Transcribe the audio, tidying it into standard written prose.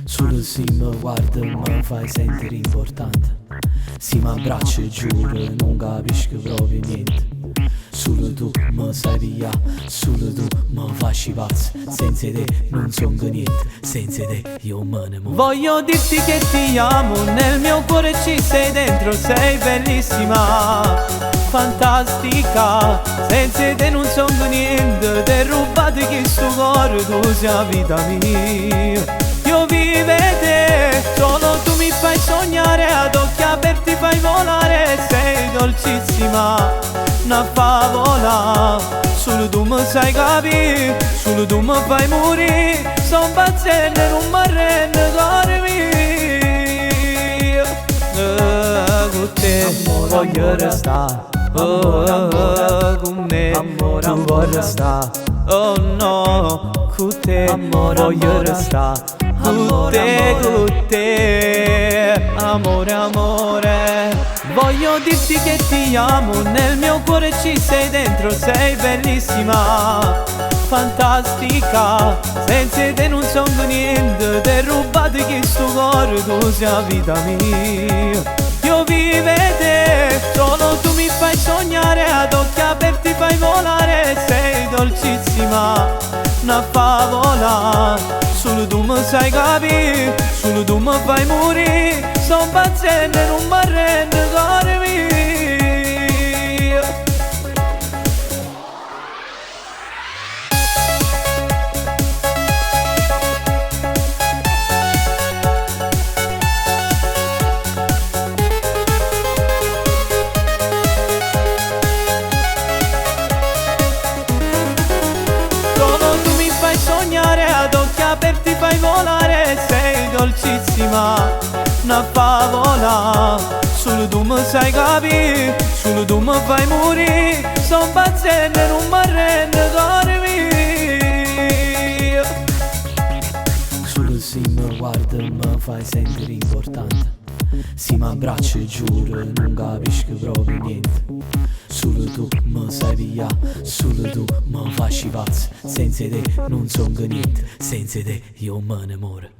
Solo se mi guarda mi fai sentire importante. Se mi abbracci e giuro non capisco proprio niente. Solo tu mi sai pigliare, solo tu mi facci pazzo. Senza te non son che niente, senza te io me ne muoio. Voglio dirti che ti amo, nel mio cuore ci sei dentro, sei bellissima, fantastica. Senza te non son che niente, ti rubate che sto cuore, tu sei vita mia. Io vivo te, solo tu mi fai sognare, ad occhi aperti fai volare, sei dolcissima, una favola. Solo tu mi sai capire, solo tu mi fai morire, son paziente, non mi arrendo, cuore mio. Con te voglio restare, con me tu vuoi restare. Oh no, con te voglio restare. Con te, amore, amore. Voglio dirti che ti amo, nel mio cuore ci sei dentro, sei bellissima, fantastica. Senza te non son che niente, ti rubate che sto cuore, tu sei vita mia. Io vivo te, solo tu mi fai sognare, ad occhi aperti fai volare, sei dolcissima, una favola. Solo tu mi sai capire, solo tu mi fai morire, son paziente, non mi arrendo, cuore mio. Solo tu mi fai sognare, ad occhi aperti fai volare, sei dolcissima, una favola. Solo tu mi sai capire, solo tu mi fai morire, son paziente, non mi arrendo, cuore mio. Solo se mi guarda mi fai sentire importante. Se mi abbracci e giuro non capisco proprio niente. Solo tu mi sai pigliare, solo tu mi facci pazzo. Senza te non son che niente, senza te io me ne muoio.